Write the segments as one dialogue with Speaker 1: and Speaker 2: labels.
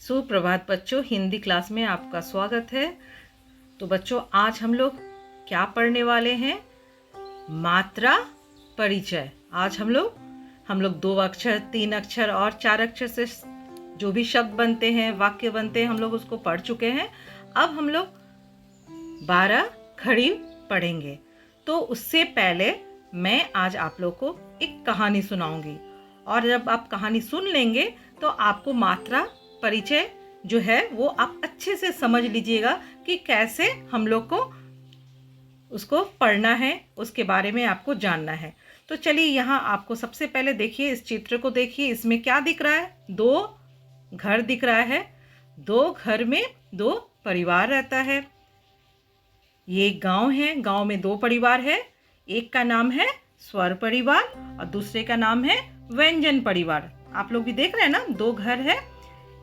Speaker 1: सुप्रभात बच्चों, हिंदी क्लास में आपका स्वागत है। तो बच्चों, आज हम लोग क्या पढ़ने वाले हैं? मात्रा परिचय। आज हम लोग 2 अक्षर, 3 अक्षर और 4 अक्षर से जो भी शब्द बनते हैं, वाक्य बनते हैं, हम लोग उसको पढ़ चुके हैं। अब हम लोग 12 खड़ी पढ़ेंगे। तो उससे पहले मैं आज आप लोग को एक कहानी सुनाऊंगी, और जब आप कहानी सुन लेंगे तो आपको मात्रा परिचय जो है वो आप अच्छे से समझ लीजिएगा कि कैसे हम लोग को उसको पढ़ना है, उसके बारे में आपको जानना है। तो चलिए, यहाँ आपको सबसे पहले देखिए, इस चित्र को देखिए। इसमें क्या दिख रहा है? 2 घर दिख रहा है। 2 घर में 2 परिवार रहता है। ये गांव है, गांव में 2 परिवार है। एक का नाम है स्वर परिवार और दूसरे का नाम है व्यंजन परिवार। आप लोग भी देख रहे हैं ना, 2 घर है।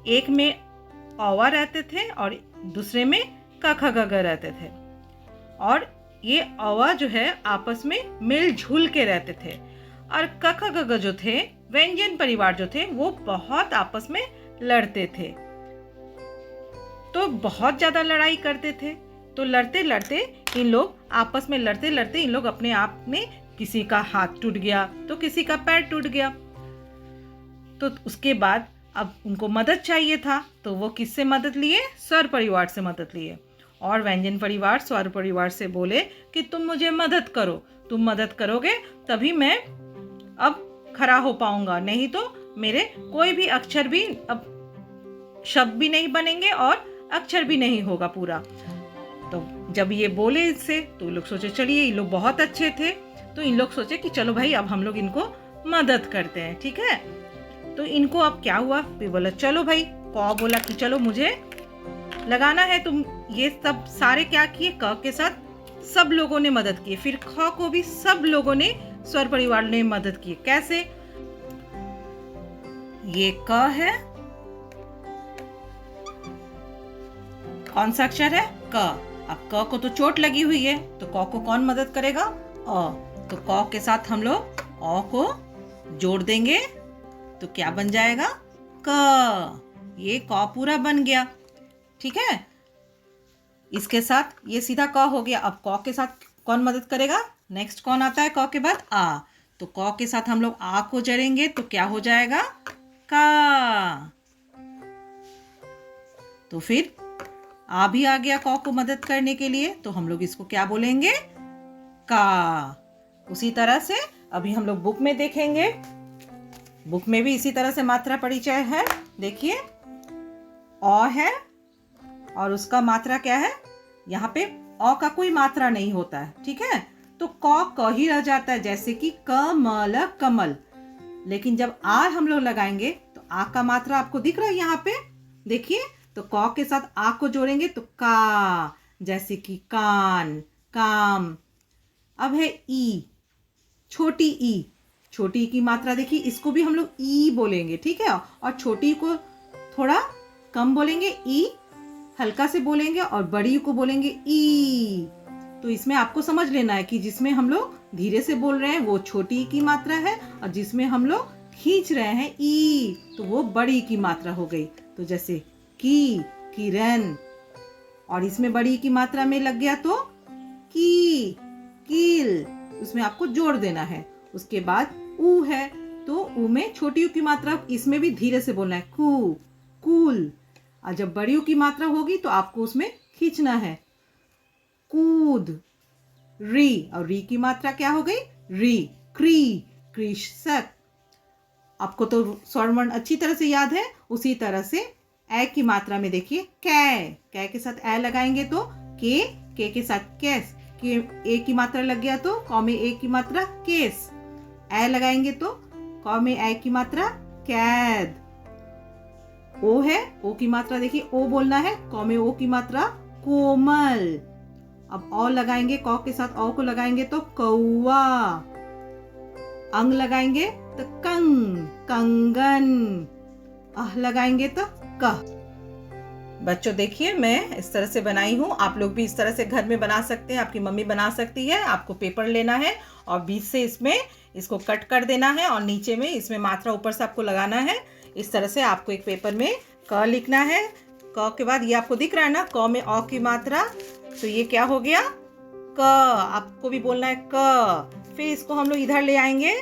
Speaker 1: एक में औवा रहते थे और दूसरे में क ख ग घ रहते थे। और ये औवा जो है आपस में मिलजुल के रहते थे, और क ख ग घ जो थे, व्यंजन परिवार जो थे, वो बहुत आपस में लड़ते थे। तो बहुत ज्यादा लड़ाई करते थे। तो लड़ते लड़ते इन लोग आपस में लड़ते लड़ते इन लोग अपने आप में, किसी का हाथ टूट गया तो किसी का पैर टूट गया। तो उसके बाद अब उनको मदद चाहिए था, तो वो किससे मदद लिए? स्वर परिवार से मदद लिए। और व्यंजन परिवार स्वर परिवार से बोले कि तुम मुझे मदद करो, तुम मदद करोगे तभी मैं अब खड़ा हो पाऊंगा, नहीं तो मेरे कोई भी अक्षर भी, अब शब्द भी नहीं बनेंगे और अक्षर भी नहीं होगा पूरा। तो जब ये बोले इससे, तो लोग सोचे चलिए, ये लोग बहुत अच्छे थे, तो इन लोग सोचे कि चलो भाई, अब हम लोग इनको मदद करते हैं। ठीक है, तो इनको अब क्या हुआ? फिर बोला चलो भाई, क बोला कि चलो मुझे लगाना है। तुम ये सब सारे क्या किए? क के साथ सब लोगों ने मदद की। फिर ख को भी सब लोगों ने, स्वर परिवार ने मदद की। कैसे? ये क है, कौन सा अक्षर है? क। अब क को तो चोट लगी हुई है, तो क को कौन मदद करेगा? अ। तो क के साथ हम लोग अ को जोड़ देंगे तो क्या बन जाएगा? क। ये क पूरा बन गया। ठीक है, इसके साथ ये सीधा क हो गया। अब क के साथ कौन मदद करेगा? नेक्स्ट कौन आता है क के बाद? आ। तो क के साथ हम लोग आ को जोड़ेंगे तो क्या हो जाएगा? का। तो फिर आ भी आ गया क को मदद करने के लिए, तो हम लोग इसको क्या बोलेंगे? का। उसी तरह से अभी हम लोग बुक में देखेंगे। बुक में भी इसी तरह से मात्रा परिचय है। देखिए, अ है और उसका मात्रा क्या है? यहाँ पे अ का कोई मात्रा नहीं होता है। ठीक है, तो क ही रह जाता है, जैसे कि कमल, कमल। लेकिन जब आ हम लोग लगाएंगे तो आ का मात्रा आपको दिख रहा है यहाँ पे। देखिए, तो क के साथ आ को जोड़ेंगे तो का, जैसे कि कान, काम। अब है ई, छोटी ई। छोटी की मात्रा देखिए, इसको भी हम लोग ई बोलेंगे। ठीक है, और छोटी को थोड़ा कम बोलेंगे, ई हल्का से बोलेंगे, और बड़ी को बोलेंगे ई। तो इसमें आपको समझ लेना है कि जिसमें हम लोग धीरे से बोल रहे हैं वो छोटी की मात्रा है, और जिसमें हम लोग खींच रहे हैं ई, तो वो बड़ी की मात्रा हो गई। तो जैसे की, किरण, और इसमें बड़ी की मात्रा में लग गया तो की, कील, उसमें आपको जोड़ देना है। उसके बाद ऊ है, तो ऊ में छोटी ऊ की मात्रा, इसमें भी धीरे से बोलना है, कू, कूल। और जब बड़ी ऊ की मात्रा होगी तो आपको उसमें खींचना है, कूद। री, और री की मात्रा क्या हो गई? री, क्री, कृषक। आपको तो स्वरवर्ण अच्छी तरह से याद है। उसी तरह से ए की मात्रा में देखिए, कै के साथ ए लगाएंगे तो के के साथ कैस, के ए की मात्रा लग गया तो क में ए की मात्रा केस। ए लगाएंगे तो क में ए की मात्रा कैद। ओ है, ओ की मात्रा देखिए, ओ बोलना है, क में ओ की मात्रा कोमल। अब औ लगाएंगे, क के साथ औ को लगाएंगे तो कौआ। अंग लगाएंगे तो कंग, कंगन। अह लगाएंगे तो कह। बच्चों देखिए, मैं इस तरह से बनाई हूँ। आप लोग भी इस तरह से घर में बना सकते हैं, आपकी मम्मी बना सकती है। आपको पेपर लेना है और बीच से इसमें इसको कट कर देना है, और नीचे में इसमें मात्रा ऊपर से आपको लगाना है। इस तरह से आपको एक पेपर में क लिखना है। क के बाद ये आपको दिख रहा है ना, क में अ की मात्रा, तो ये क्या हो गया, क। आपको भी बोलना है क। फिर इसको हम लोग इधर ले आएंगे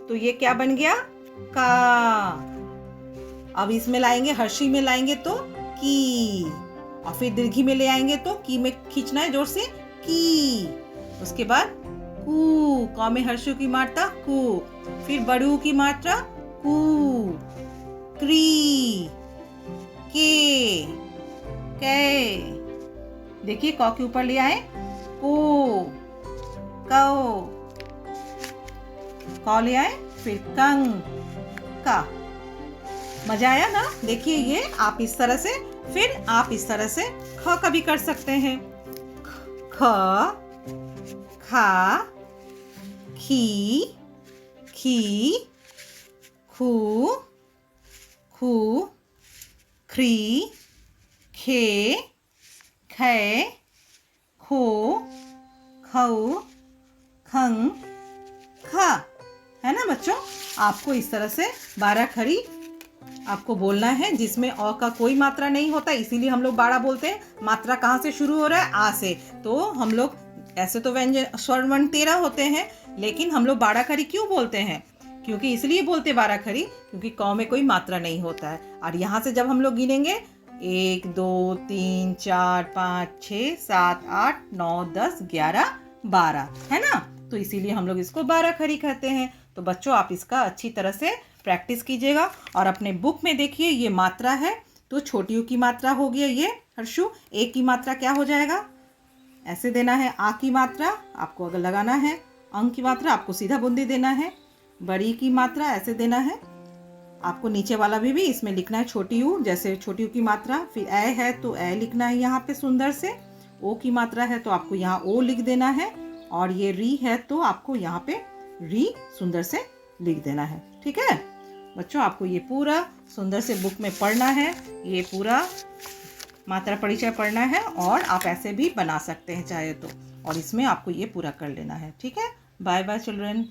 Speaker 1: तो ये क्या बन गया, का। अब इसमें लाएंगे, हर्षी में लाएंगे तो की, और फिर दीर्घी में ले आएंगे तो की में खींचना है जोर से, की। उसके बाद कू, क में हर्षु की मात्रा कू, फिर बड़ू की मात्रा कू, क्री, के, कै। देखिए क के ऊपर ले आए, को, कौ, क ले आए, फिर कंग, का। मजा आया ना? देखिए ये आप इस तरह से, फिर आप इस तरह से ख का भी कर सकते हैं। ख, खा, खी, खी, खू, खू, ख्री, खे, खे, खो, खऊ, खंग, खा। है ना बच्चों? आपको इस तरह से 12 खड़ी आपको बोलना है, जिसमें अ का कोई मात्रा नहीं होता, इसीलिए हम लोग 12 बोलते हैं। मात्रा कहाँ से शुरू हो रहा है, आ से। तो हम लोग ऐसे तो व्यंजन स्वर वर्ण 13 होते हैं, लेकिन हम लोग 12 खड़ी क्यों बोलते हैं? क्योंकि इसलिए बोलते 12 खड़ी क्योंकि क में कोई मात्रा नहीं होता है। और यहाँ से जब हम लोग गिनेंगे 1 2 3 4 5 6 7 8 9 10 11 12, है ना? तो इसीलिए हम लोग इसको 12 खड़ी कहते हैं। तो बच्चों आप इसका अच्छी तरह से प्रैक्टिस कीजिएगा और अपने बुक में देखिए, ये मात्रा है तो छोटी ऊ की मात्रा हो गया ये हर्षु। ए की मात्रा क्या हो जाएगा, ऐसे देना है। आ की मात्रा आपको अगर लगाना है, अंक की मात्रा आपको सीधा बूंदी देना है। बड़ी की मात्रा ऐसे देना है। आपको नीचे वाला भी इसमें लिखना है छोटी ऊ, जैसे छोटी ऊ की मात्रा। फिर ए है तो ए लिखना है यहाँ पे सुंदर से। ओ की मात्रा है तो आपको यहाँ ओ लिख देना है, और ये री है तो आपको यहाँ पे री सुंदर से लिख देना है। ठीक है बच्चों, आपको ये पूरा सुंदर से बुक में पढ़ना है, ये पूरा मात्रा परिचय पढ़ना है, और आप ऐसे भी बना सकते हैं चाहे तो, और इसमें आपको ये पूरा कर लेना है। ठीक है, बाय बाय चिल्ड्रन।